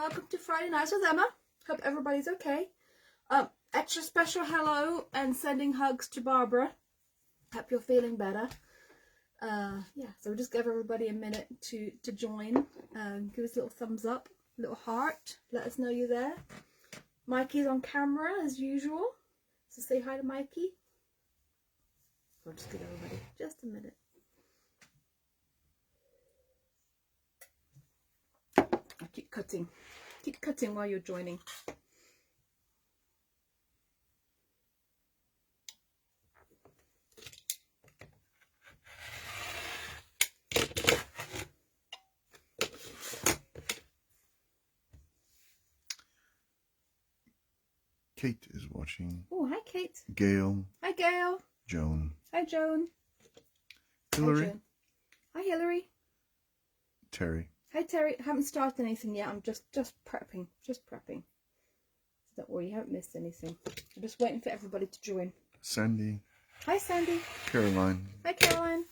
welcome to Friday Nights with Emma. Hope everybody's okay. Extra special hello and sending hugs to Barbara. Hope you're feeling better. Yeah, so we'll just give everybody a minute to join. Give us a little thumbs up, a little heart. Let us know you're there. Mikey's on camera as usual, so say hi to Mikey. I'll just give everybody just a minute. I'll keep cutting while you're joining. Kate is watching. Oh, hi Kate. Gail. Hi Gail. Joan. Hi Joan. Hillary. Hi, Joan. Hi Hillary. Terry. Hi Terry. I haven't started anything yet. I'm just prepping. Just prepping. So don't worry, you haven't missed anything. I'm just waiting for everybody to join. Sandy. Hi Sandy. Caroline. Hi Caroline.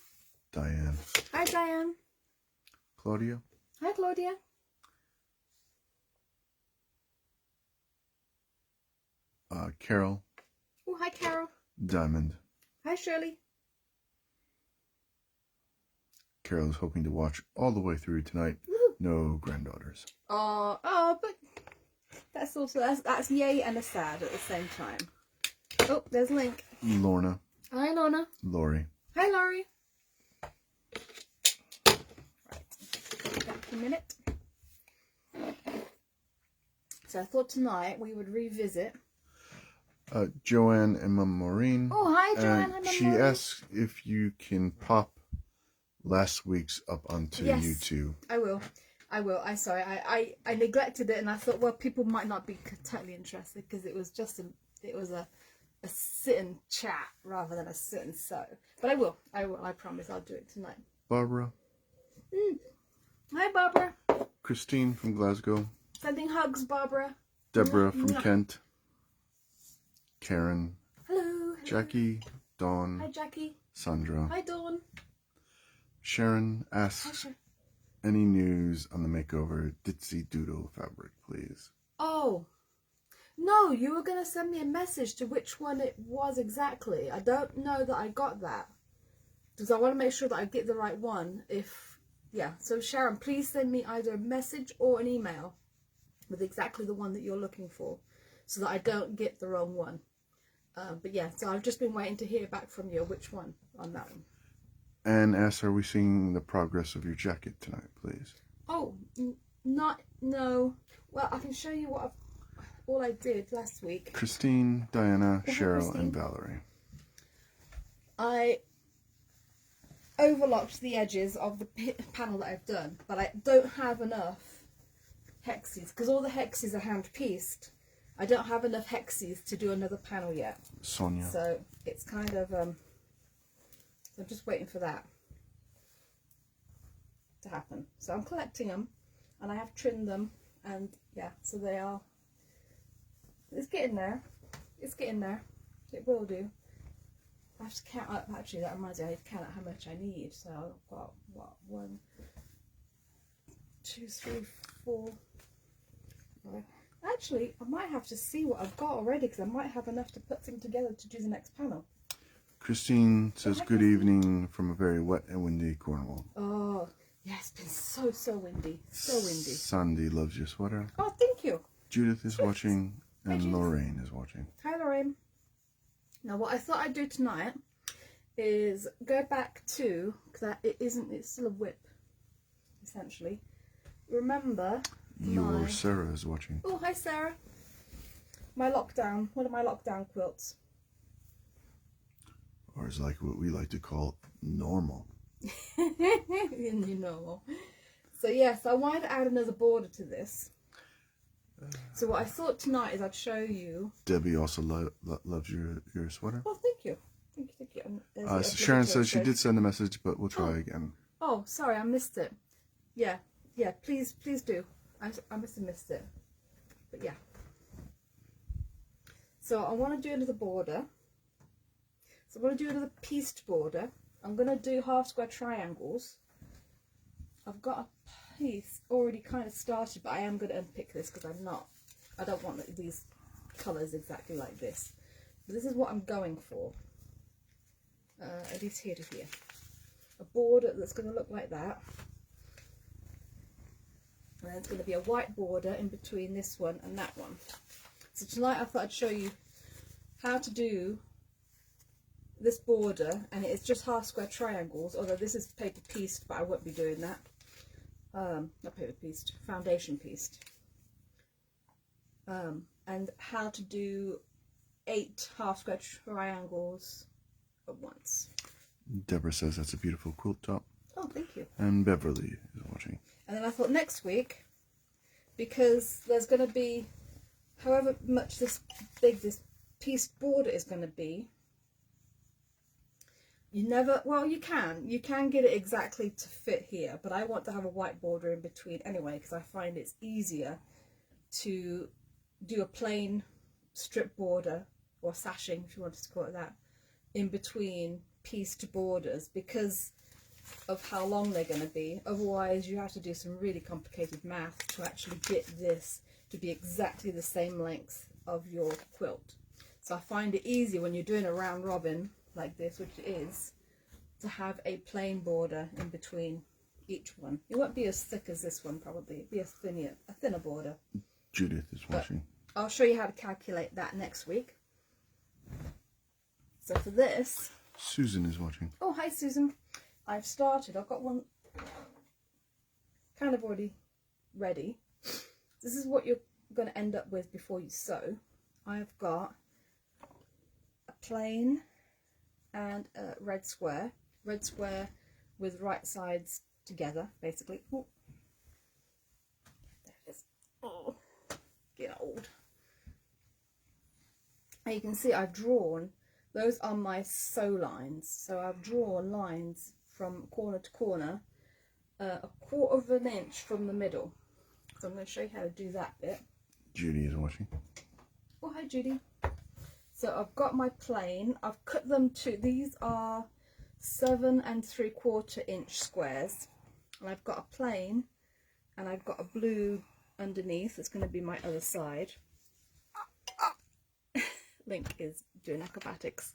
Diane. Hi Diane. Claudia. Hi Claudia. Carol. Oh, hi Carol. Diamond. Hi Shirley. Carol is hoping to watch all the way through tonight. Woo. No granddaughters. Oh, but that's also that's yay and a sad at the same time. Oh, there's Link. Lorna. Hi Lorna. Lori. Hi Laurie. Right, back a minute. So I thought tonight we would revisit. Joanne and Mama Maureen. Oh, hi Joanne. Hi, Mama she Maureen. asks if you can pop last week's up onto YouTube. I will. I'm sorry. I neglected it, and I thought, well, people might not be totally interested because it was just a sit and chat rather than a sit and sew. But I will. I promise. I'll do it tonight. Barbara. Hi, Barbara. Christine from Glasgow. Sending hugs, Barbara. Deborah from Kent. Karen. Hello. Jackie. Dawn. Hi, Jackie. Sandra. Hi, Dawn. Sharon asks, any news on the makeover Ditsy Doodle fabric, please? Oh, no, you were going to send me a message to which one it was exactly. I don't know that I got that. Because I want to make sure that I get the right one. So Sharon, please send me either a message or an email with exactly the one that you're looking for so that I don't get the wrong one. But yeah, so I've just been waiting to hear back from you which one on that one. And asks, are we seeing the progress of your jacket tonight, please? Oh, no. Well, I can show you all I did last week. Christine, Diana, Cheryl, Christine. and Valerie. I overlocked the edges of the panel that I've done, but I don't have enough hexes because all the hexes are hand pieced. I don't have enough hexes to do another panel yet. Sonia. So it's kind of so I'm just waiting for that to happen. So I'm collecting them, and I have trimmed them, and yeah, so they are. It's getting there. It's getting there. It will do. I have to count up. Actually, that reminds me. I need to count out how much I need. So I've got what 1, 2, 3, 4, 5. Actually, I might have to see what I've got already because I might have enough to put them together to do the next panel. Christine says, good evening from a very wet and windy Cornwall. Oh, yeah, it's been so windy. So windy. Sandy loves your sweater. Oh, thank you. Judith is watching, and Judith. Lorraine is watching. Hi, Lorraine. Now, what I thought I'd do tonight is go back to, because it's still a whip, essentially. Remember Your Sarah is watching. Oh, hi, Sarah. One of my lockdown quilts. Or is like what we like to call normal. You know. So yes, I wanted to add another border to this. So what I thought tonight is I'd show you. Debbie also loves your sweater. Oh, thank you. Thank you. Sharon says she did send a message, but we'll try again. Oh, sorry, I missed it. Yeah, please do. I must have missed it. But yeah. So I want to do another border. So I'm going to do another pieced border. I'm going to do half square triangles. I've got a piece already kind of started, but I am going to unpick this because I don't want these colours exactly like this. But this is what I'm going for. At least here to here. A border that's going to look like that. And there's going to be a white border in between this one and that one. So tonight I thought I'd show you how to do this border, and it is just half square triangles, although this is paper pieced, but I won't be doing that. Not paper pieced, foundation pieced. And how to do 8 half square triangles at once. Deborah says that's a beautiful quilt top. Oh, thank you. And Beverly is watching. And then I thought next week, because there's going to be, however much this big this pieced border is going to be, you can get it exactly to fit here, but I want to have a white border in between anyway, because I find it's easier to do a plain strip border, or sashing if you wanted to call it that, in between pieced borders, because of how long they're going to be. Otherwise you have to do some really complicated math to actually get this to be exactly the same length of your quilt. So I find it easier when you're doing a round robin like this, which it is, to have a plain border in between each one. It won't be as thick as this one probably, it'll be a thinner border. Judith is watching. But I'll show you how to calculate that next week. So for this, Susan is watching. oh hi Susan, I've got one kind of already ready. This is what you're going to end up with before you sew. I've got a plain and a red square with right sides together, basically. Oh, there it is. Oh, getting old. And you can see I've drawn, those are my sew lines. So I've drawn lines from corner to corner, a 1/4 of an inch from the middle. So I'm going to show you how to do that bit. Judy is watching. Oh, hi Judy. So I've got my plain. I've cut them to, these are 7 3/4 inch squares. And I've got a plain, and I've got a blue underneath. It's going to be my other side. Link is doing acrobatics.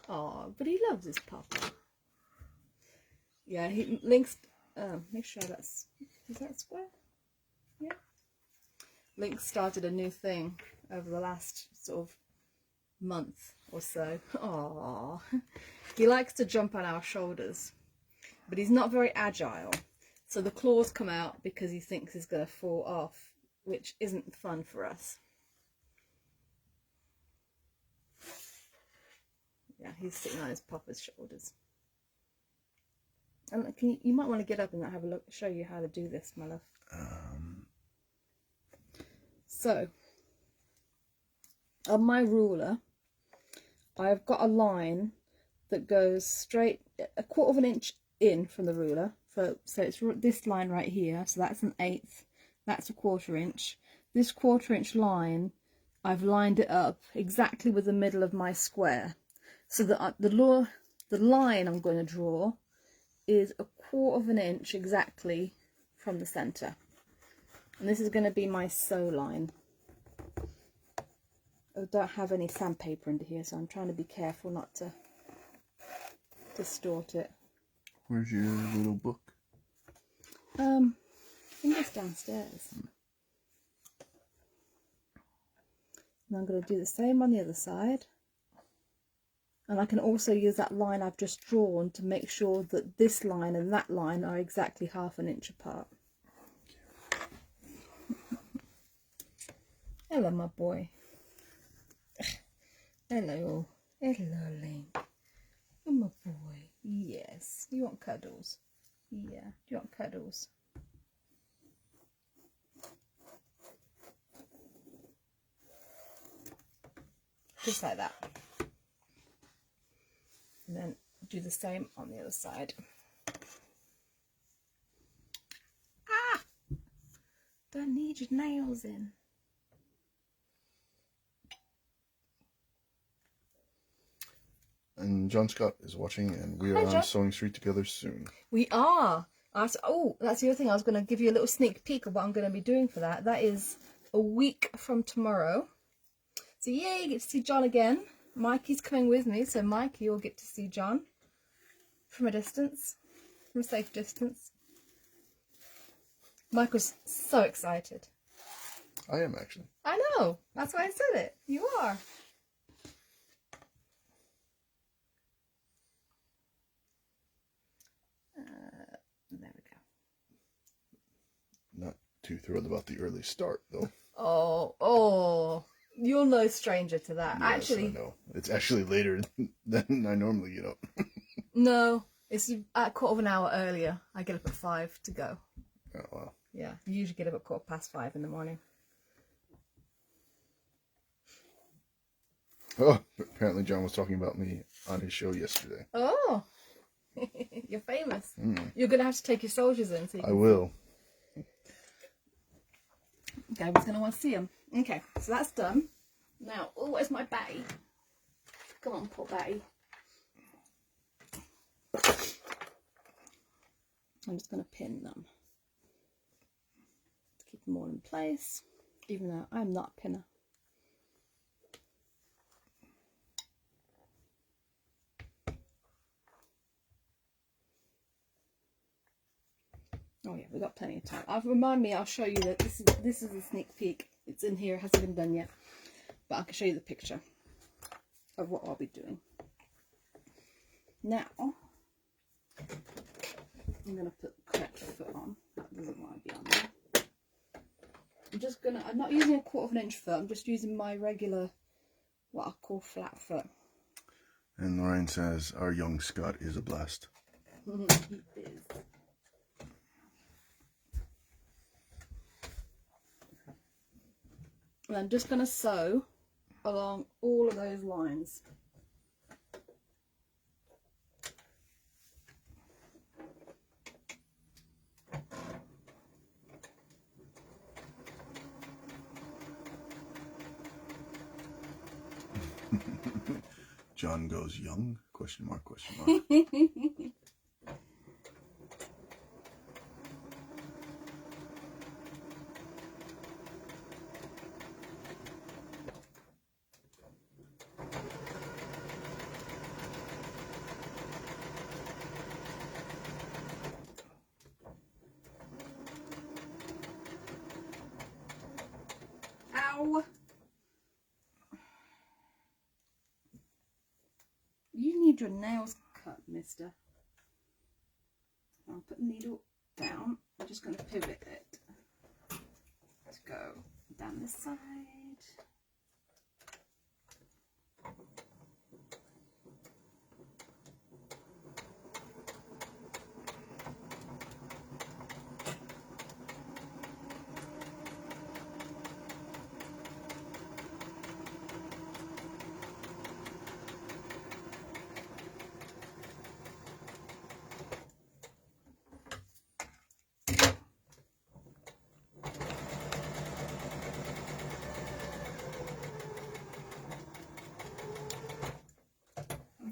Oh, but he loves his papa. Yeah, Link's, make sure is that square? Yeah. Link started a new thing over the last sort of month or so. Aww. He likes to jump on our shoulders, but he's not very agile. So the claws come out because he thinks he's going to fall off, which isn't fun for us. Yeah, he's sitting on his papa's shoulders. And you might want to get up and have a look, show you how to do this, my love. So, on my ruler, I've got a line that goes straight 1/4 of an inch in from the ruler. So it's this line right here. So that's an 1/8. That's a 1/4 inch. This 1/4 inch line, I've lined it up exactly with the middle of my square. So that the line I'm going to draw is 1/4 of an inch exactly from the center. And this is going to be my sew line. I don't have any sandpaper under here, so I'm trying to be careful not to distort it. Where's your little book? I think it's downstairs. And I'm going to do the same on the other side. And I can also use that line I've just drawn to make sure that this line and that line are exactly 1/2 an inch apart. Hello, my boy. Hello. Hello, Link. Oh, my boy. Yes. You want cuddles? Yeah. Do you want cuddles? Just like that. And then do the same on the other side. Ah! Don't need your nails in. And John Scott is watching, and we are on Sewing Street together soon. We are. Oh, that's the other thing. I was going to give you a little sneak peek of what I'm going to be doing for that. That is a week from tomorrow. So yay, you get to see John again. Mikey's coming with me, so Mikey will get to see John from a distance, from a safe distance. Michael's so excited. I am actually. I know. That's why I said it. You are. There we go. Not too thrilled about the early start, though. Oh, you're no stranger to that. Yes, Actually, I know. It's actually later than I normally get up. no, it's at quarter of an hour earlier. I get up at 5 to go. Oh, wow. Yeah, you usually get up at 5:15 in the morning. Oh, apparently John was talking about me on his show yesterday. Oh, you're famous. Mm. You're going to have to take your soldiers in. So you I can will. Gary's going to want to see them. Okay, so that's done. Now, oh, where's my batty? Come on, poor batty. I'm just going to pin them to keep them all in place, even though I'm not a pinner. Oh yeah, we've got plenty of time. Remind me, I'll show you that this is a sneak peek. It's in here, it hasn't been done yet. But I can show you the picture of what I'll be doing. Now, I'm going to put the correct foot on. That doesn't want to be on there. I'm not using a 1/4 inch foot, I'm just using my regular, what I call flat foot. And Lorraine says, our young Scott is a blast. He is. And I'm just going to sew along all of those lines. John goes, young? Question mark, question mark. Ow! You need your nails cut, mister. I'll put the needle down. I'm just going to pivot it to go down this side.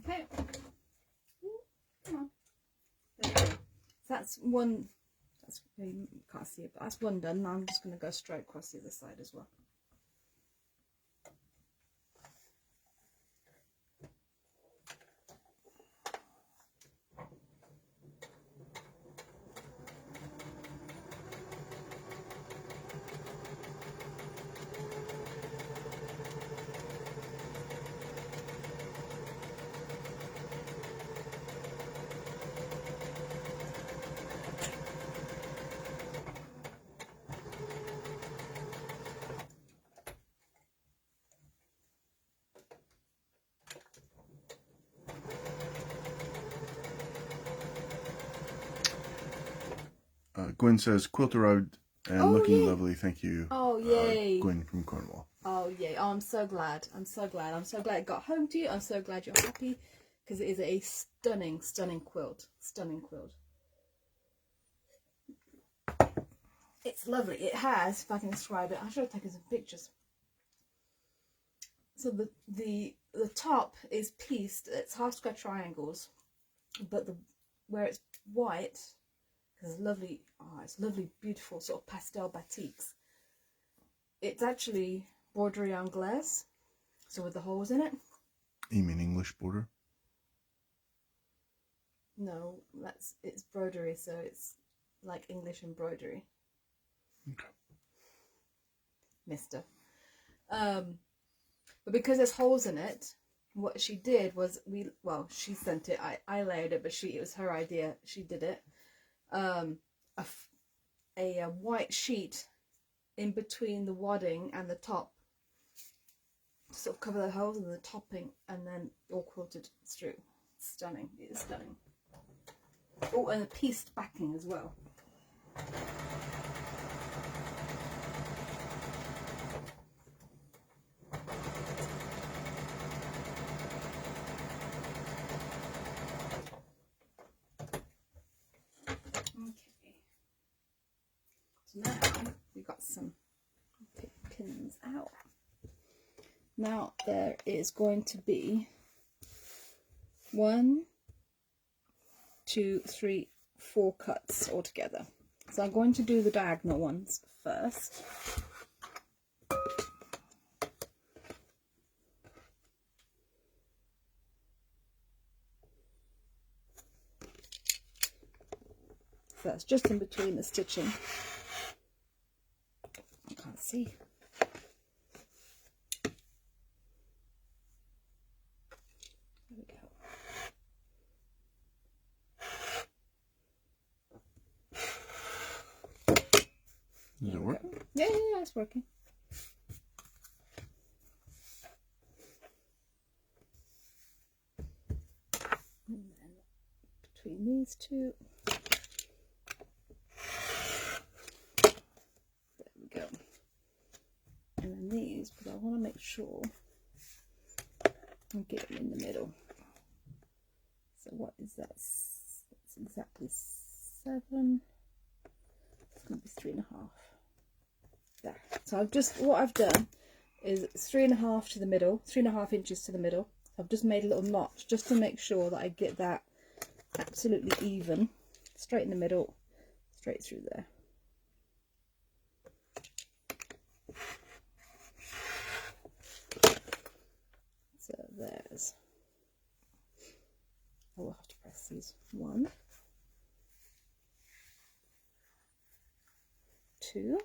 Okay. Come on. There we go. So that's one. You can't see it, but that's one done. Now I'm just going to go straight across the other side as well. Gwen says, quilt arrived and looking lovely. Thank you. Oh, yay. Gwen from Cornwall. Oh, yay. Oh, I'm so glad. I'm so glad. I'm so glad it got home to you. I'm so glad you're happy because it is a stunning, stunning quilt. Stunning quilt. It's lovely. It has, if I can describe it, I should have taken some pictures. So the top is pieced. It's half square triangles, but where it's white, There's lovely, it's lovely, beautiful sort of pastel batiks. It's actually broderie anglaise, so with the holes in it. You mean English border? No, it's broderie, so it's like English embroidery. Okay. Mister. But because there's holes in it, what she did was she sent it. I layered it, but it was her idea. She did it. A white sheet in between the wadding and the top, to sort of cover the holes in the topping, and then all quilted through. Stunning. It is stunning. Oh, and a pieced backing as well. Okay. So now we've got some pins out. Now there is going to be 1, 2, 3, 4 cuts altogether. So I'm going to do the diagonal ones first. So that's just in between the stitching. I can't see. There we go. Is it working? Yeah, it's working. And then between these two. There we go. And then these, because I want to make sure I get them in the middle. So what is that? It's exactly 7. It's going to be 3.5. There. So what I've done is 3.5 to the middle, 3.5 inches to the middle. I've just made a little notch just to make sure that I get that absolutely even, straight in the middle, straight through there. So there's, I will have to press these. 1, 2.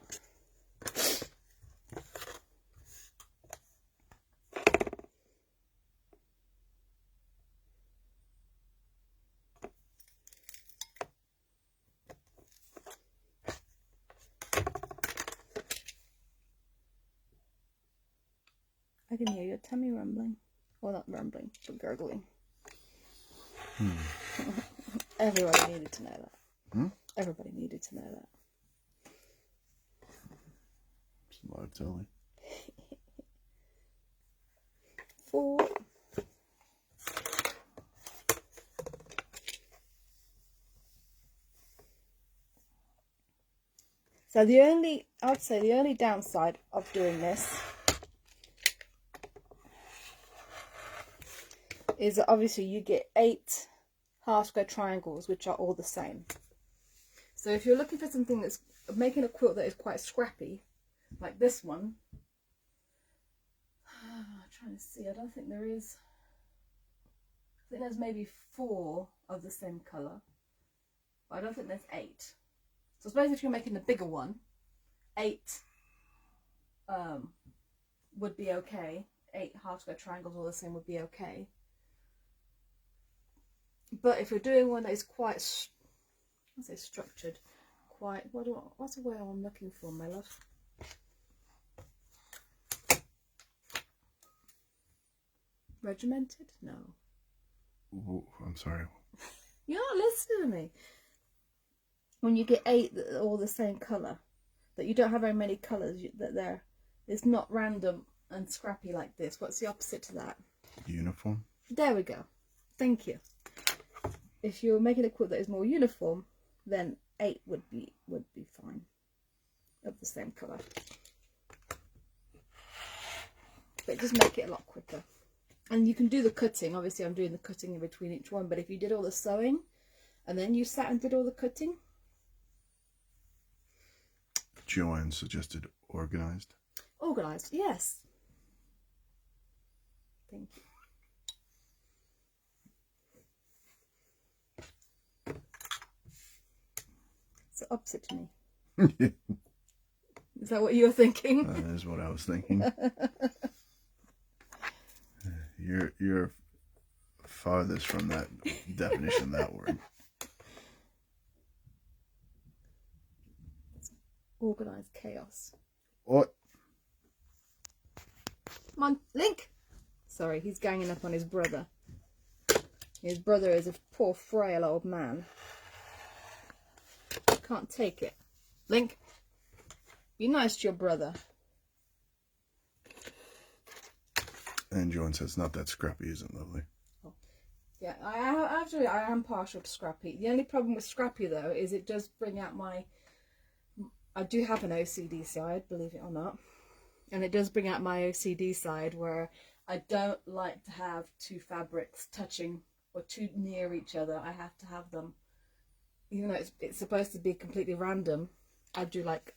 I can hear your tummy rumbling. Well, not rumbling, but gurgling. Everybody needed to know that. Everybody needed to know that. It's live telly. 4. So I'd say the only downside of doing this is that obviously you get 8 half square triangles, which are all the same. So if you're looking for something that's making a quilt that is quite scrappy, like this one, I'm trying to see, I don't think there is. I think there's maybe 4 of the same colour, but I don't think there's 8. So I suppose if you're making the bigger one, 8 would be okay. 8 half square triangles all the same would be okay. But if you're doing one that is quite, I say structured, quite, what's the word I'm looking for, my love? Regimented? No. Ooh, I'm sorry. You're not listening to me. When you get 8 that are all the same colour, that you don't have very many colours, that it's not random and scrappy like this. What's the opposite to that? Uniform. There we go. Thank you. If you're making a quilt that is more uniform, then 8 would be fine, of the same colour. But just make it a lot quicker. And you can do the cutting. Obviously I'm doing the cutting in between each one, but if you did all the sewing and then you sat and did all the cutting, Joanne suggested organized. Organised, yes. Thank you. It's the opposite to me. Is that what you were thinking? That is what I was thinking. You're farthest from that definition of that word. Organised chaos. What? Come on, Link! Sorry, he's ganging up on his brother. His brother is a poor, frail old man. Can't take it. Link, be nice to your brother. And Joanne says, not that Scrappy isn't lovely. Oh. Yeah, I am partial to Scrappy. The only problem with Scrappy, though, is it does bring out my... I do have an OCD side, believe it or not. And it does bring out my OCD side where I don't like to have two fabrics touching or too near each other. I have to have them, even though it's supposed to be completely random. I do like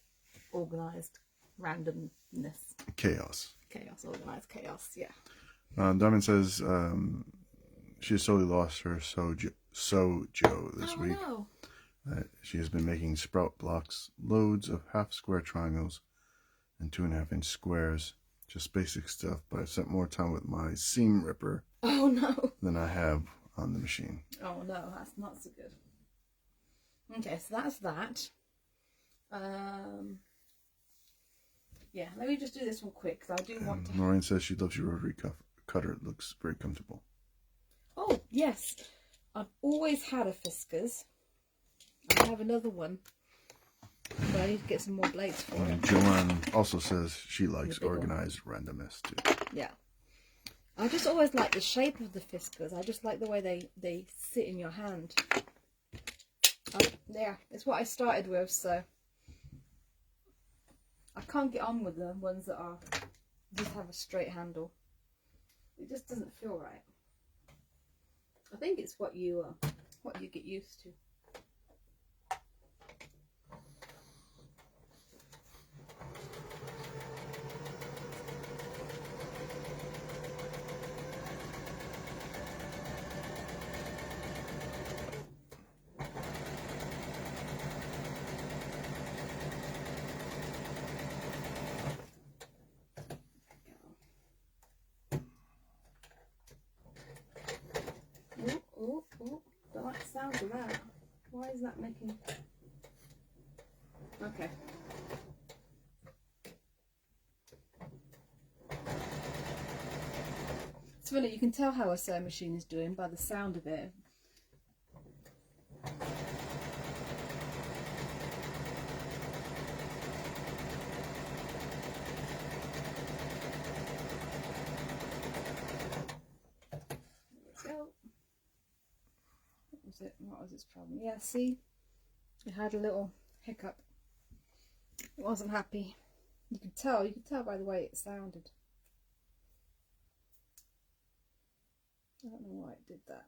organised randomness. Chaos. Chaos, organised chaos, yeah. Diamond says she has totally lost her sojo this week. No. She has been making sprout blocks, loads of half square triangles and 2.5-inch squares. Just basic stuff, but I've spent more time with my seam ripper than I have on the machine. Oh no, that's not so good. Okay, so that's that. Yeah, let me just do this one quick because I do want to. Maureen says she loves your rotary cutter. It looks very comfortable. Oh yes, I've always had a Fiskars. I have another one, but I need to get some more blades for it. Joanne also says she likes organized randomness too. Yeah, I just always like the shape of the Fiskars. I just like the way they sit in your hand. Yeah, it's what I started with, so I can't get on with the ones that are just have a straight handle. It just doesn't feel right. I think it's what you get used to. Don't like the sound of that. Why is that making... Okay. It's funny, you can tell how a sewing machine is doing by the sound of it. What was its problem? Yeah, see, it had a little hiccup. It wasn't happy. You could tell by the way it sounded. I don't know why it did that.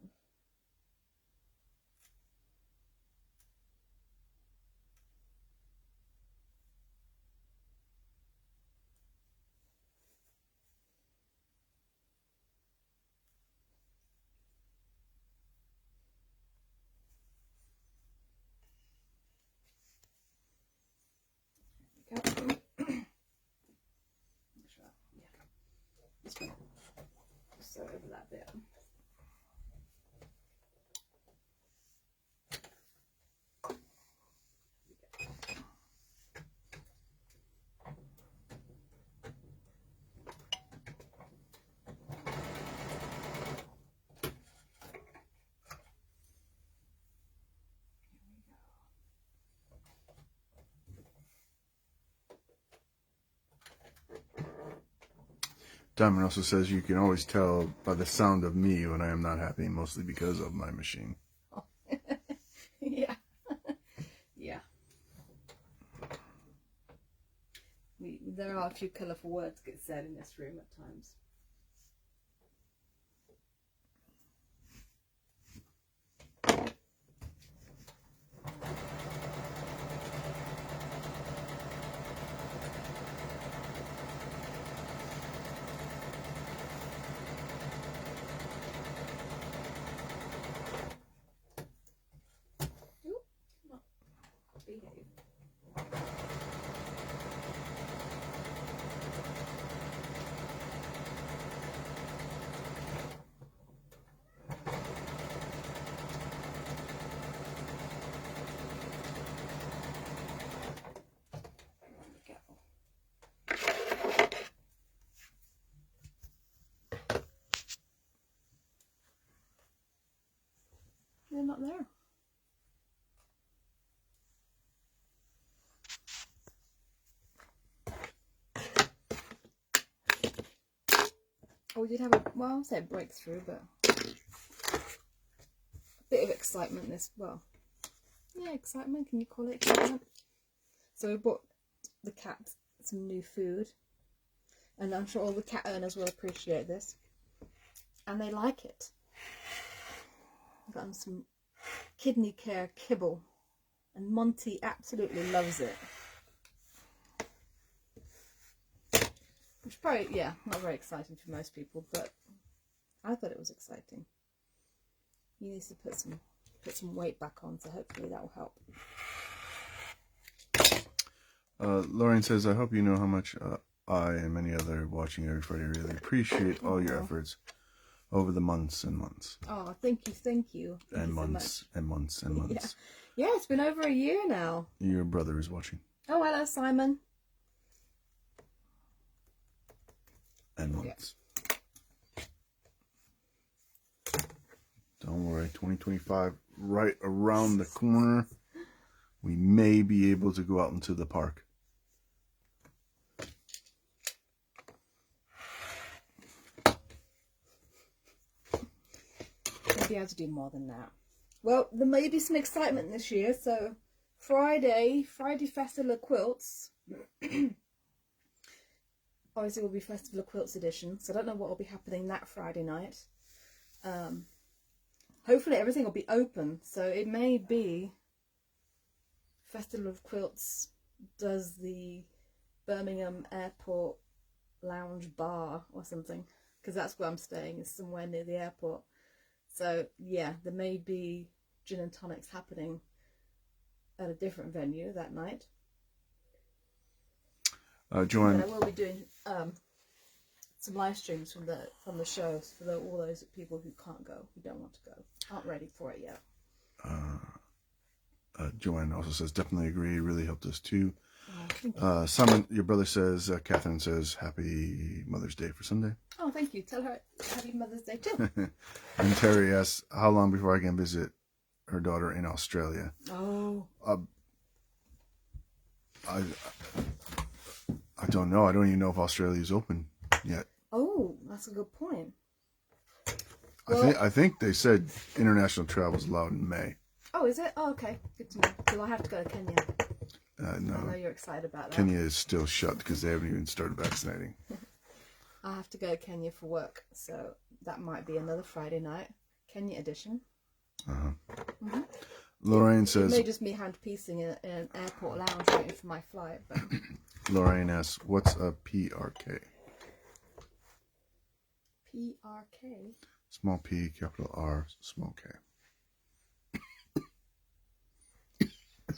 So over that bit. Diamond also says you can always tell by the sound of me when I am not happy, mostly because of my machine. Oh. Yeah. Yeah. There are a few colourful words get said in this room at times. we did have I'll say a breakthrough, but a bit of excitement excitement, can you call it excitement? So we bought the cat some new food, and I'm sure all the cat owners will appreciate this, and they like it. I've got them some kidney care kibble, and Monty absolutely loves it. Which probably, not very exciting for most people, but I thought it was exciting. He needs to put some weight back on, so hopefully that will help. Lorraine says, I hope you know how much I and many other watching every Friday really appreciate all your efforts over the months and months. Oh, thank you. Thank you months so and months and months. Yeah, it's been over a year now. Your brother is watching. Oh, hello, Simon. And months. Don't worry, 2025 right around the corner. We may be able to go out into the park. Maybe I have to do more than that. Well, there may be some excitement this year, so Friday Festival of Quilts. Obviously, will be Festival of Quilts edition, so I don't know what will be happening that Friday night. Hopefully everything will be open, so it may be Festival of Quilts does the Birmingham Airport Lounge Bar or something, because that's where I'm staying, is somewhere near the airport. So yeah, there may be gin and tonics happening at a different venue that night. Joanne, but I will be doing some live streams from the shows for all those people who can't go, who don't want to go, aren't ready for it yet. Joanne also says, definitely agree. Really helped us too. Thank you. Simon, your brother says, Catherine says, Happy Mother's Day for Sunday. Oh, thank you. Tell her Happy Mother's Day too. And Terry asks, how long before I can visit her daughter in Australia? Oh. I don't know. I don't even know if Australia is open yet. Oh, that's a good point. I think they said international travel is allowed in May. Oh, is it? Oh, okay. Good to know. Because I have to go to Kenya. No. I know you're excited about that. Kenya is still shut because they haven't even started vaccinating. I have to go to Kenya for work, so that might be another Friday night. Kenya edition. Uh-huh. Lorraine says... It may just be hand-piecing in an airport lounge waiting for my flight. But... Lorraine asks, what's a PRK? PRK? Small p, capital R, small k.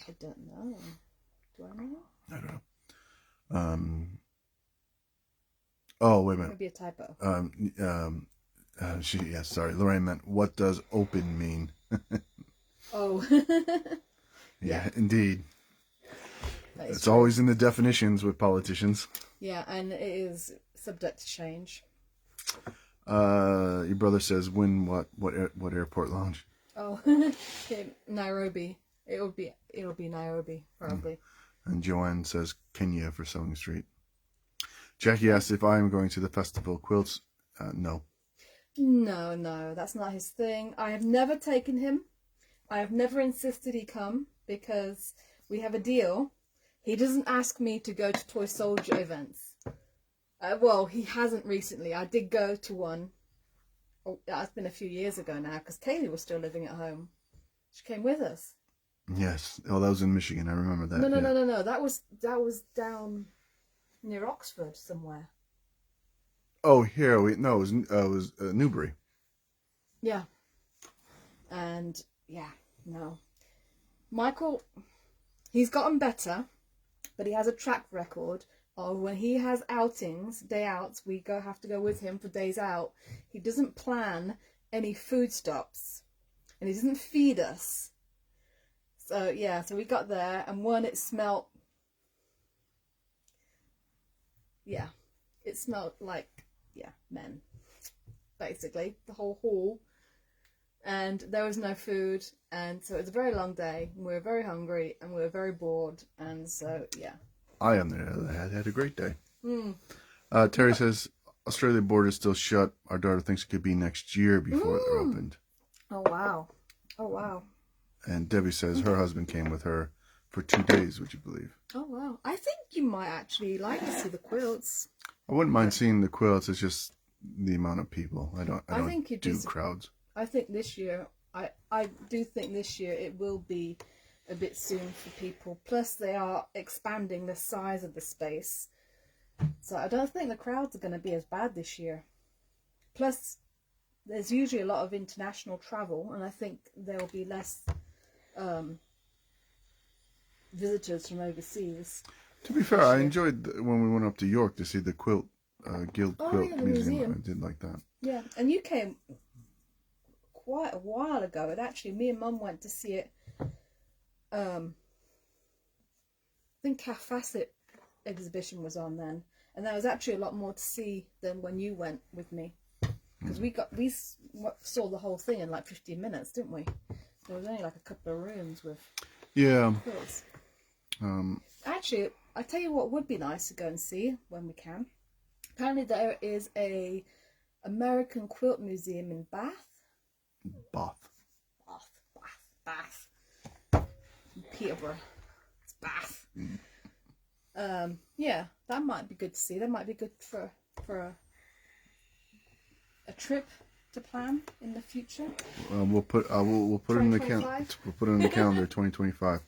I don't know. Do I know? I don't know. Oh, wait a minute. Maybe a typo. Sorry. Lorraine meant, what does open mean? Oh. Yeah, indeed. It's true. always in the definitions with politicians. Yeah, and it is subject to change. Your brother says, what airport lounge? Oh, okay, Nairobi. It'll be Nairobi, probably. And Joanne says Kenya for Sewing Street. Jackie asked if I am going to the Festival of Quilts. No. No, that's not his thing. I have never taken him. I have never insisted he come because we have a deal. He doesn't ask me to go to Toy Soldier events. Well, he hasn't recently. I did go to one. Oh, that's been a few years ago now because Kaylee was still living at home. She came with us. Yes. Oh, that was in Michigan. I remember that. No. That was down near Oxford somewhere. Oh, here it was Newbury. Yeah. And no. Michael, he's gotten better, but he has a track record of when he has outings, day outs, we have to go with him for days out. He doesn't plan any food stops, and he doesn't feed us. So so we got there, and it smelled. Yeah, it smelled like men, basically the whole hall, and there was no food, and so it was a very long day. And we were very hungry, and we were very bored, and so I, on the other hand, had a great day. Terry says, Australia border is still shut. Our daughter thinks it could be next year before they're opened. Oh, wow. Oh, wow. And Debbie says her husband came with her for 2 days, would you believe? Oh, wow. I think you might actually like to see the quilts. I wouldn't mind seeing the quilts. It's just the amount of people. I don't think you'd do be crowds. I think this year, I do think this year it will be a bit soon for people. Plus, they are expanding the size of the space. So I don't think the crowds are going to be as bad this year. Plus, there's usually a lot of international travel, and I think there will be less visitors from overseas. To be fair, I enjoyed when we went up to York to see the quilt, Guild Quilt yeah, the museum. museum. I did like that. Yeah, and you came quite a while ago, and actually me and Mum went to see it. I think Calf Facet exhibition was on then, and there was actually a lot more to see than when you went with me, because we saw the whole thing in like 15 minutes, didn't we? There was only like a couple of rooms with quilts. Actually, I tell you what would be nice to go and see when we can. Apparently there is a American quilt museum in Bath. Bath. Peterborough. It's Bath. Yeah, that might be good to see. That might be good for a trip to plan in the future. We'll put it in the calendar. We'll put it in the calendar. 2025.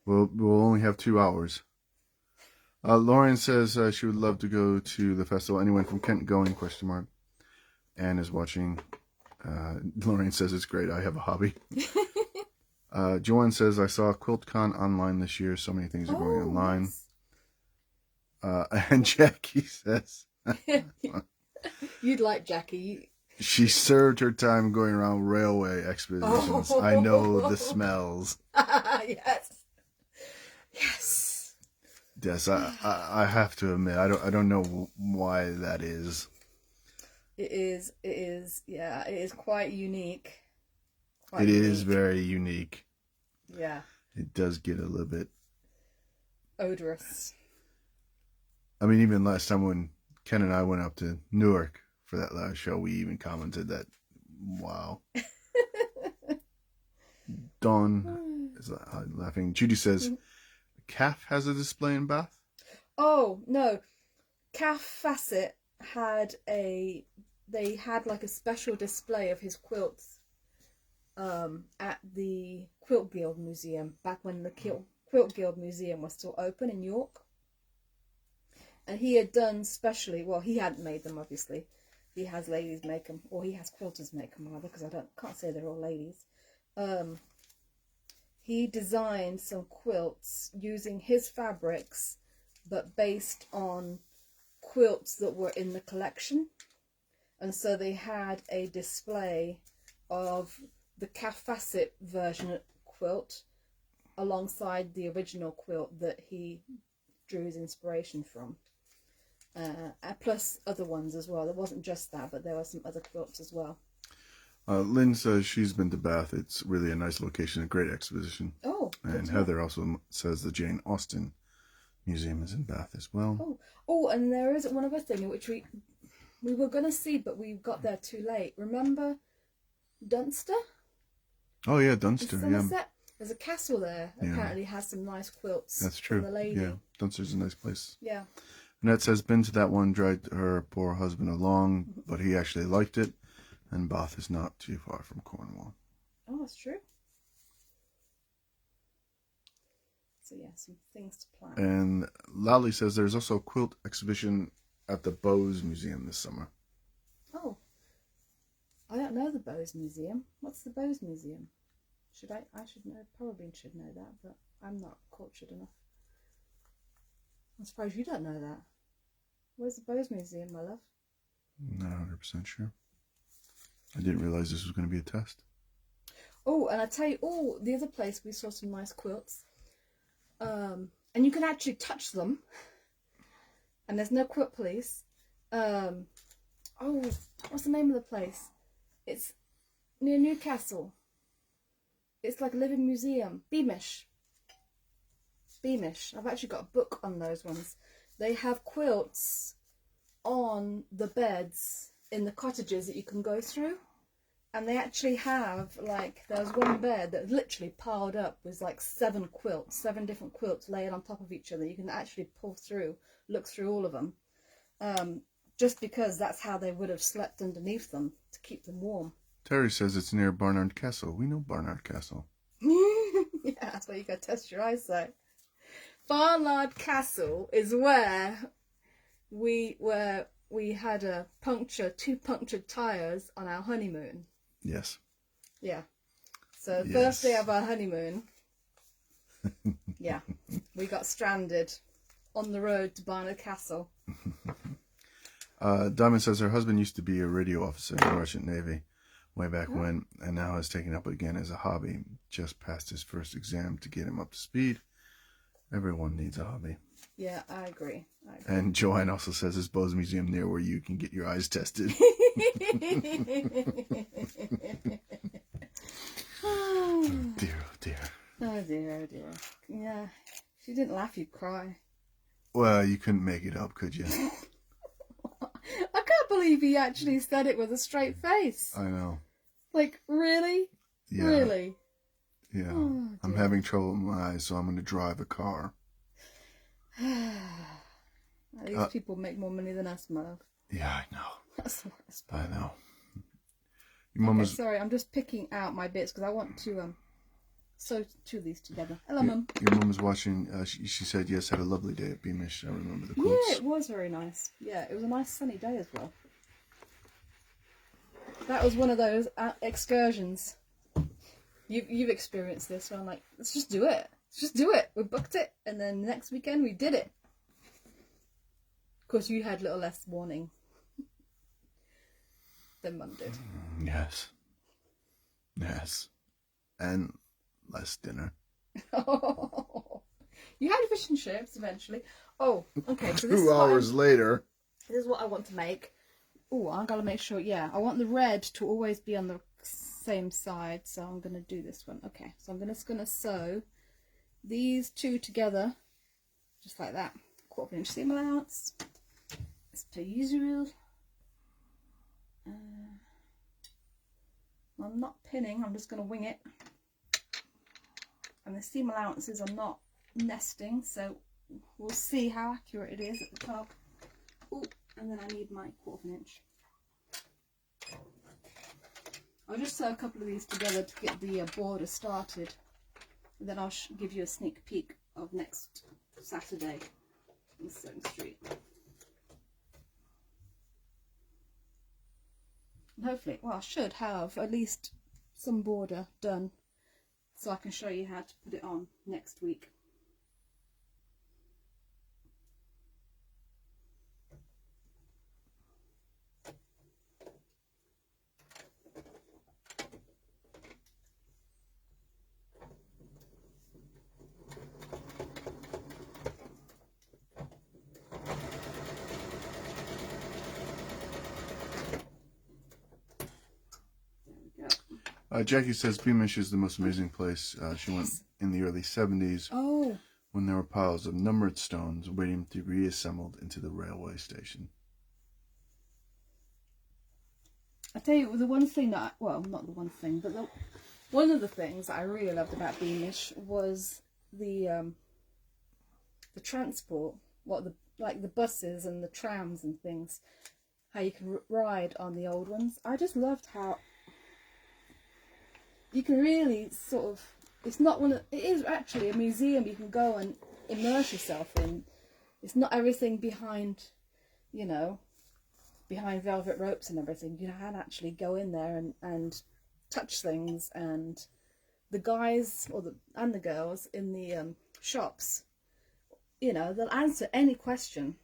We'll only have 2 hours. Lauren says she would love to go to the festival. Anyone from Kent going? ? Anne is watching. Lauren says it's great. I have a hobby. Joanne says I saw QuiltCon online this year. So many things are going online. Yes. And Jackie says you'd like Jackie. She served her time going around railway expeditions. I know the smells. Yes. Yes, I have to admit, I don't know why that is. It is, yeah, it is quite unique. It is very unique. Yeah. It does get a little bit odorous. I mean, even last time when Ken and I went up to Newark for that last show, we even commented that, wow. Dawn is laughing. Judy says, Calf has a display in Bath? Oh, no. Calf Facet had they had like a special display of his quilts at the Quilt Guild Museum back when the Quilt Guild Museum was still open in York. And he had done specially, well, he hadn't made them, obviously. He has ladies make them, or he has quilters make them, rather, because I can't say they're all ladies. He designed some quilts using his fabrics, but based on quilts that were in the collection. And so they had a display of the Calf Facet version quilt alongside the original quilt that he drew his inspiration from. Plus other ones as well. It wasn't just that, but there were some other quilts as well. Lynn says she's been to Bath. It's really a nice location, a great exposition. Oh, and Heather also says the Jane Austen Museum is in Bath as well. Oh, and there is one other thing which we were going to see, but we got there too late. Remember Dunster? Oh yeah, Dunster. Yeah. There's a castle there. Yeah. Apparently has some nice quilts. That's true. For the lady. Yeah, Dunster's a nice place. Yeah. Annette says been to that one, dragged her poor husband along, but he actually liked it. And Bath is not too far from Cornwall. Oh, that's true. So yeah, some things to plan. And Lally says there's also a quilt exhibition at the Bowes Museum this summer. Oh. I don't know the Bowes Museum. What's the Bowes Museum? I should know, probably should know that, but I'm not cultured enough. I'm surprised you don't know that. Where's the Bowes Museum, my love? Not 100% sure. I didn't realize this was going to be a test. Oh, and I tell you, the other place we saw some nice quilts. And you can actually touch them. And there's no quilt police. What's the name of the place? It's near Newcastle. It's like a living museum. Beamish. I've actually got a book on those ones. They have quilts on the beds in the cottages that you can go through. And they actually have, like, there was one bed that was literally piled up with like 7 different quilts laid on top of each other. You can actually pull through, look through all of them. Just because that's how they would have slept underneath them to keep them warm. Terry says it's near Barnard Castle. We know Barnard Castle. Yeah, that's where you go test your eyesight. Barnard Castle is where we had two punctured tires on our honeymoon. Yes. Yeah. So Yes. first day of our honeymoon, yeah, we got stranded on the road to Barnard Castle. Diamond says her husband used to be a radio officer in the Russian Navy way back when, and now has taken up again as a hobby. Just passed his first exam to get him up to speed. Everyone needs a hobby. Yeah, I agree. And Joanne also says there's Bose Museum near where you can get your eyes tested. Oh dear, oh dear. Oh dear, oh dear. Yeah, if you didn't laugh, you'd cry. Well, you couldn't make it up, could you? I can't believe he actually said it with a straight face. I know. Like, really? Yeah. Really? Yeah. Oh, I'm having trouble with my eyes, so I'm going to drive a car. These people make more money than us, my love. Yeah, I know. That's the worst part. I know. Your mum was... Sorry, I'm just picking out my bits because I want to sew two of these together. Hello, Mum. Your mum was watching. She said, yes, had a lovely day at Beamish. I remember the quotes. Yeah, it was very nice. Yeah, it was a nice sunny day as well. That was one of those excursions. You've experienced this where I'm like, let's just do it. Let's just do it. We booked it, and then next weekend we did it. Of course, you had a little less warning than Mum did. Yes. Yes. And less dinner. Oh, you had fish and chips eventually. Oh, okay. So 2 hours later. This is what I want to make. Oh, I gotta make sure. Yeah, I want the red to always be on the same side, so I'm gonna do this one. Okay, so I'm just gonna sew these two together, just like that. 1/4 inch seam allowance, as per usual. I'm not pinning. I'm just gonna wing it. And the seam allowances are not nesting, so we'll see how accurate it is at the top. Oh, and then I need my 1/4 inch. I'll just sew a couple of these together to get the border started. And then I'll give you a sneak peek of next Saturday in Sewing Street. And hopefully, well, I should have at least some border done so I can show you how to put it on next week. Jackie says Beamish is the most amazing place. She went in the early 70s when there were piles of numbered stones waiting to be reassembled into the railway station. I tell you, the one thing that, well, not the one thing, but one of the things that I really loved about Beamish was the transport, like the buses and the trams and things, how you can ride on the old ones. I just loved how you can really sort of, it is actually a museum you can go and immerse yourself in. It's not everything behind, behind velvet ropes and everything. You can actually go in there and touch things, and the guys and the girls in the shops, they'll answer any question.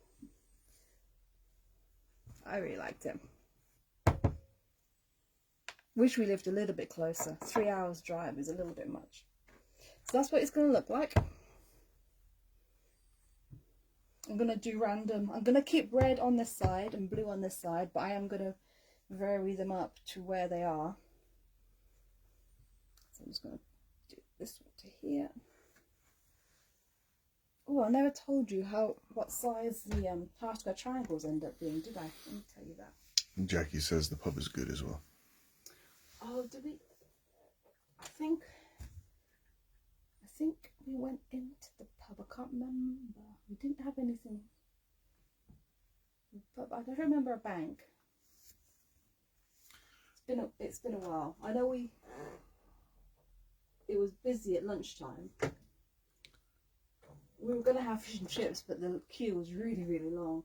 I really liked it. Wish we lived a little bit closer. 3 hours drive is a little bit much. So that's what it's going to look like. I'm going to do random. I'm going to keep red on this side and blue on this side, but I am going to vary them up to where they are. So I'm just going to do this one to here. Oh, I never told you what size the half square triangles end up being, did I? Let me tell you that. And Jackie says the pub is good as well. Oh, did we? I think we went into the pub. I can't remember. We didn't have anything. But I don't remember a bank. It's been a while. I know it was busy at lunchtime. We were going to have fish and chips, but the queue was really, really long.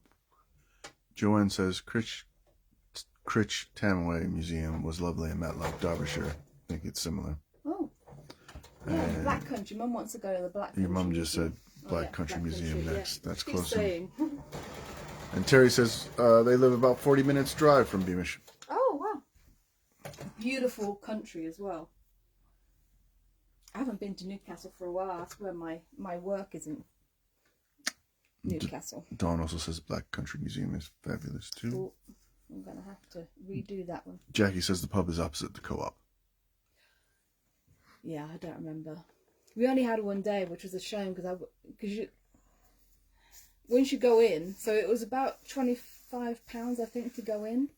Joanne says Critch Tamaway Museum was lovely in Matlock, Derbyshire. I think it's similar. Oh. Yeah, Black Country. Mum wants to go to the Black Country. Your mum just Museum. said Black Country Black Museum Country, next. That's Keep closer. saying. And Terry says they live about 40 minutes drive from Beamish. Oh, wow. Beautiful country as well. I haven't been to Newcastle for a while. That's where my work is in Newcastle. Dawn also says Black Country Museum is fabulous too. Cool. I'm going to have to redo that one. Jackie says the pub is opposite the co-op. Yeah, I don't remember. We only had one day, which was a shame because once you go in, so it was about £25, I think, to go in.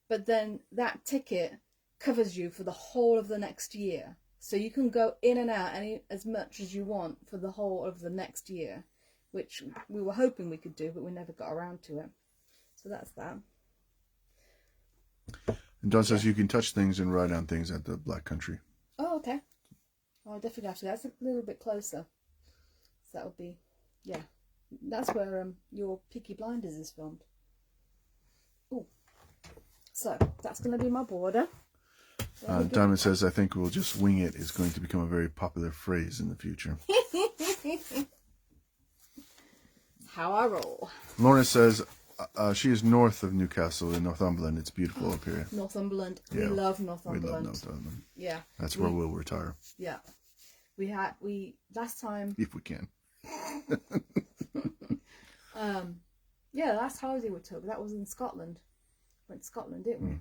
But then that ticket covers you for the whole of the next year. So you can go in and out as much as you want for the whole of the next year, which we were hoping we could do, but we never got around to it. So that's that. And Dawn says you can touch things and ride on things at the Black Country. Oh, okay. I'll definitely have to. That's a little bit closer. So that would be, yeah. That's where your Peaky Blinders is filmed. Oh. So that's going to be my border. Diamond says, I think we'll just wing it is going to become a very popular phrase in the future. How I roll. Lorna says she is north of Newcastle in Northumberland. It's beautiful up here. Northumberland. Yeah, we love Northumberland. We love Northumberland. Yeah. That's where we'll retire. Yeah. Last time. If we can. Yeah, last holiday we took, that was in Scotland. Went to Scotland, didn't we?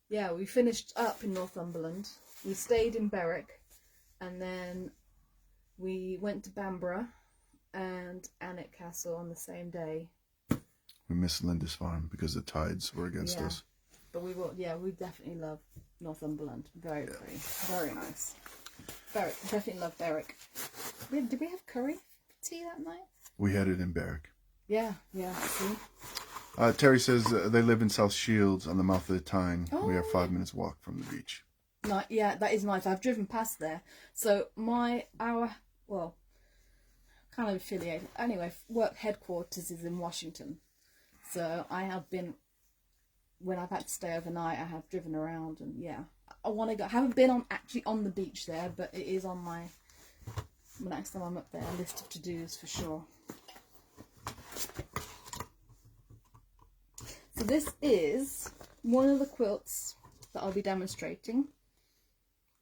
Yeah, we finished up in Northumberland. We stayed in Berwick, and then we went to Bamborough and Alnwick Castle on the same day. We missed Lindisfarne because the tides were against us. But we definitely love Northumberland. Very pretty, very nice. Berwick, definitely love Berwick. Did we have curry for tea that night? We had it in Berwick. Yeah, see? Terry says they live in South Shields on the mouth of the Tyne. Oh, we are 5 minutes walk from the beach. Yeah, that is nice. I've driven past there. So well, kind of affiliated. Anyway, work headquarters is in Washington. So I have been, when I've had to stay overnight, I have driven around, and yeah, I want to go. I haven't been actually on the beach there, but it is on my, next time I'm up there, list of to-dos for sure. So this is one of the quilts that I'll be demonstrating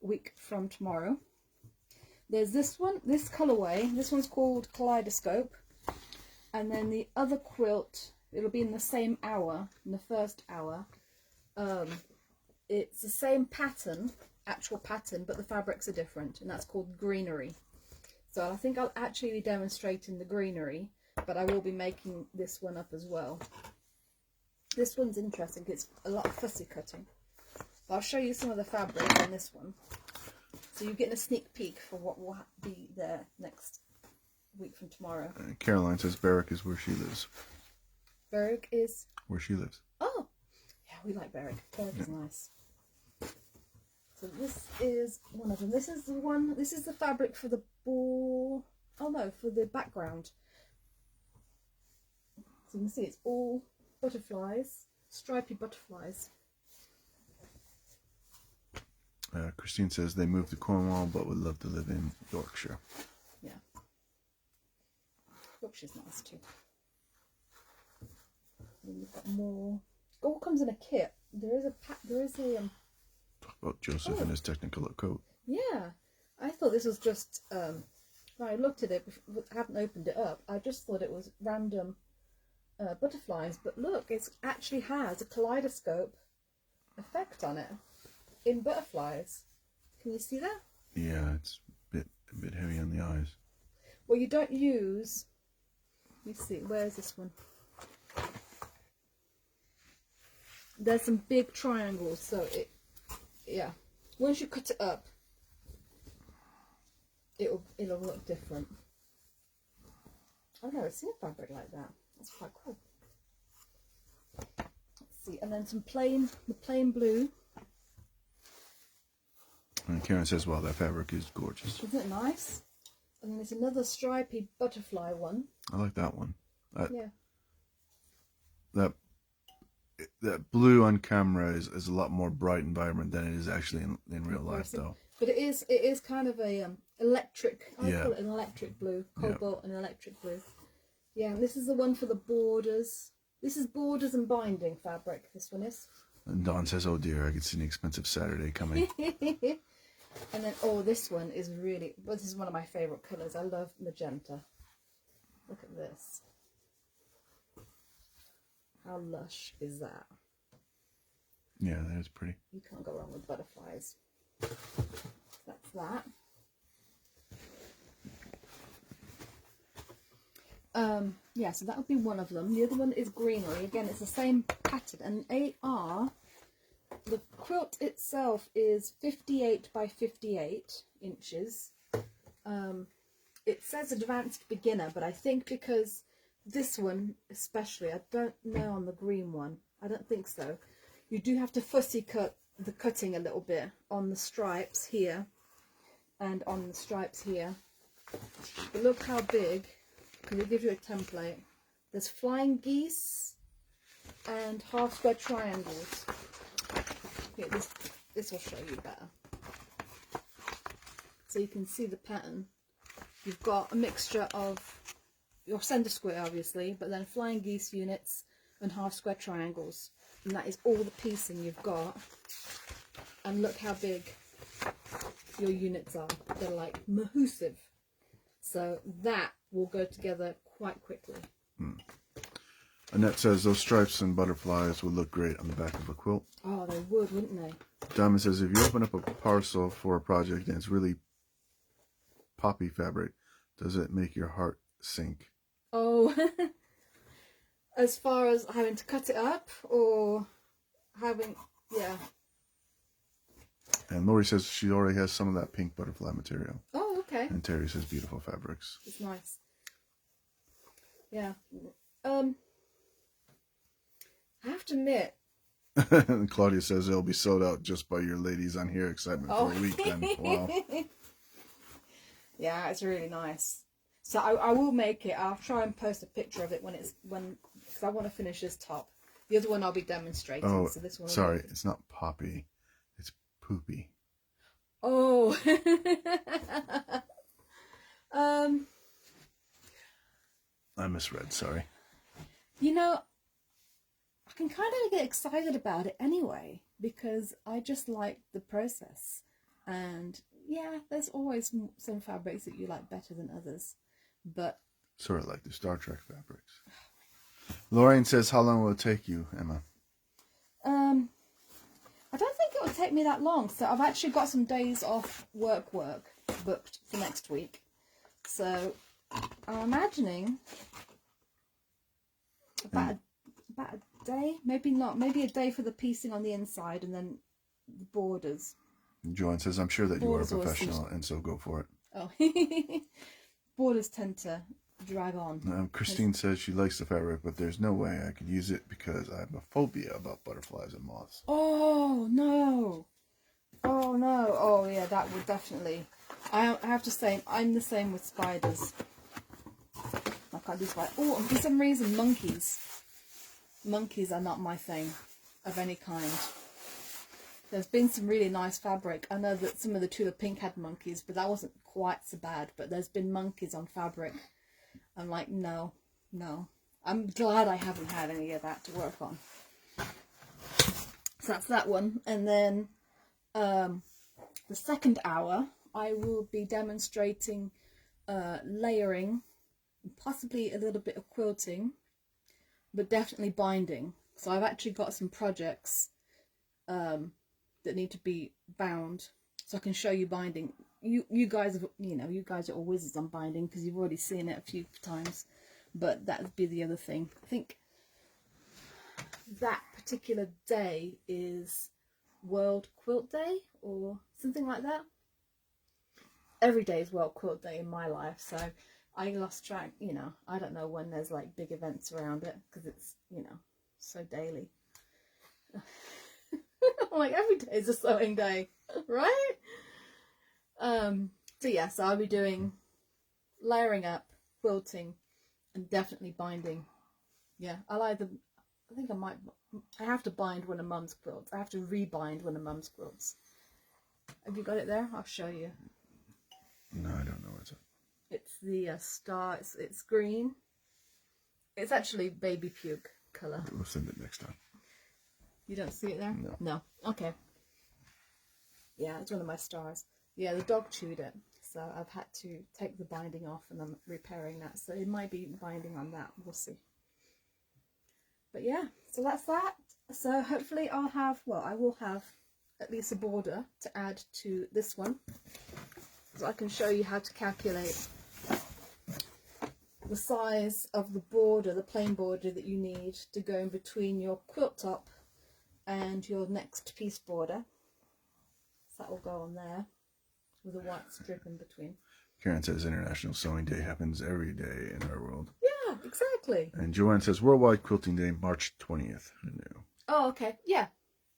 a week from tomorrow. There's this one, this colourway. This one's called Kaleidoscope. And then the other quilt, it'll be in the same hour, in the first hour. It's the same pattern, actual pattern, but the fabrics are different, and that's called Greenery. So I think I'll actually be demonstrating the Greenery, but I will be making this one up as well. This one's interesting, it's a lot of fussy cutting. But I'll show you some of the fabric on this one. So you're getting a sneak peek for what will be there next week from tomorrow. Caroline says Berwick is where she lives. Berwick is? Where she lives. Oh! Yeah, we like Berwick. Berwick is nice. So this is one of them. This is the fabric for the ball. Oh no, for the background. So you can see it's all butterflies, stripy butterflies. Christine says they moved to Cornwall but would love to live in Yorkshire. Yeah. Yorkshire's nice too. And we've got more. It all comes in a kit. There is a Talk about Joseph and his Technicolor coat. Yeah. I thought this was just when I looked at it, I haven't opened it up, I just thought it was random butterflies, but look, it actually has a kaleidoscope effect on it in butterflies. Can you see that? Yeah, it's a bit heavy on the eyes. Well, you don't use, let me see, where's this one? There's some big triangles, so yeah. Once you cut it up, it'll look different. I've never seen a fabric like that. That's quite cool. Let's see, and then the plain blue. And Karen says, "Wow, that fabric is gorgeous." Isn't it nice? And then there's another stripy butterfly one. I like that one. Yeah. That blue on camera is a lot more bright and vibrant than it is actually in real life, though. But it is kind of a electric. I call it an electric blue, cobalt and electric blue. Yeah, and this is the one for the borders. This is borders and binding fabric. This one is. And Dawn says, "Oh dear, I can see an expensive Saturday coming." And then this one is really. Well, this is one of my favorite colors. I love magenta. Look at this. How lush is that? Yeah, that is pretty. You can't go wrong with butterflies. That's that. Yeah, so that would be one of them. The other one is greenery. Again, it's the same pattern. And the quilt itself is 58 by 58 inches. It says advanced beginner, but I think because this one especially, I don't know on the green one, I don't think so. You do have to fussy cut the cutting a little bit on the stripes here and on the stripes here. But look how big, because it gives you a template. There's flying geese and half square triangles. Here, this will show you better. So you can see the pattern. You've got a mixture of your centre square, obviously, but then flying geese units and half square triangles. And that is all the piecing you've got. And look how big your units are. They're like massive. So that will go together quite quickly. Annette says those stripes and butterflies would look great on the back of a quilt. Oh, they would, wouldn't they? Diamond says, if you open up a parcel for a project and it's really poppy fabric, does it make your heart sink? Oh, as far as having to cut it up or having, yeah. And Lori says she already has some of that pink butterfly material. Oh, okay. And Terry says beautiful fabrics. It's nice. Yeah. I have to admit. And Claudia says it'll be sold out just by your ladies on here excitement for a week then. Wow. Yeah, it's really nice. So I will make it. I'll try and post a picture of it because I want to finish this top. The other one I'll be demonstrating. Oh, so this one sorry, it's not poppy, it's poopy. Oh. I misread. Sorry. You know, I can kind of get excited about it anyway because I just like the process. And yeah, there's always some fabrics that you like better than others, but sort of like the Star Trek fabrics. Lorraine says, how long will it take you, Emma? I don't think it will take me that long. So I've actually got some days off work booked for next week. So I'm imagining about a day, maybe not, maybe a day for the piecing on the inside and then the borders. Joanne says, I'm sure that you are a professional and so go for it. Oh, borders tend to drag on. Christine says she likes the fabric, but there's no way I could use it because I have a phobia about butterflies and moths. Oh, no. Oh, no. Oh, yeah, that would definitely. I have to say, I'm the same with spiders. I can't do spiders. Oh, and for some reason, monkeys. Monkeys are not my thing of any kind. There's been some really nice fabric. I know that some of the Tula Pink had monkeys, but that wasn't quite so bad. But there's been monkeys on fabric. I'm like, no. I'm glad I haven't had any of that to work on. So that's that one. And then the second hour, I will be demonstrating layering, possibly a little bit of quilting, but definitely binding. So I've actually got some projects that need to be bound, so I can show you binding you guys have, you guys are all wizards on binding because you've already seen it a few times. But that would be the other thing. I think that particular day is World Quilt Day or something like that. Every day is World Quilt Day in my life, so I lost track. I don't know when there's like big events around it because it's so daily. Like every day is a sewing day, right? So yeah, so I'll be doing layering up, quilting, and definitely binding. Yeah, I have to bind one of Mum's quilts. I have to rebind one of Mum's quilts. Have you got it there? I'll show you. No, I don't know what's it. It's the star. It's green. It's actually baby puke colour. We'll send it next time. You don't see it there? No. No. Okay. Yeah, it's one of my stars. Yeah, the dog chewed it, so I've had to take the binding off, and I'm repairing that. So it might be binding on that. We'll see. But yeah, so that's that. So hopefully I will have at least a border to add to this one, so I can show you how to calculate the size of the border, the plain border that you need to go in between your quilt top and your next piece border. So that will go on there with a white strip in between. Karen says International Sewing Day happens every day in our world. Yeah, exactly. And Joanne says Worldwide Quilting Day, March 20th. I knew. Oh, okay. Yeah.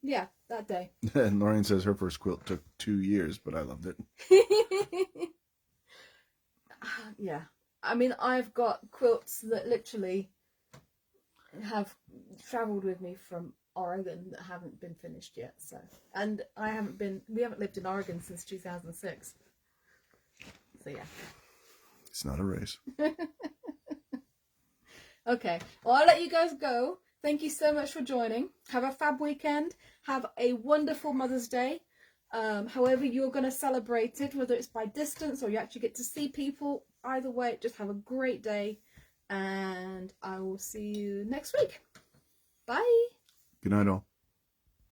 Yeah, that day. And Lorraine says her first quilt took 2 years, but I loved it. Yeah. I mean, I've got quilts that literally have travelled with me from Oregon that haven't been finished yet. So, and we haven't lived in Oregon since 2006. So yeah. It's not a race. Okay. Well, I'll let you guys go. Thank you so much for joining. Have a fab weekend. Have a wonderful Mother's Day. However you're going to celebrate it, whether it's by distance or you actually get to see people. Either way, just have a great day. And I will see you next week. Bye. Good night, all.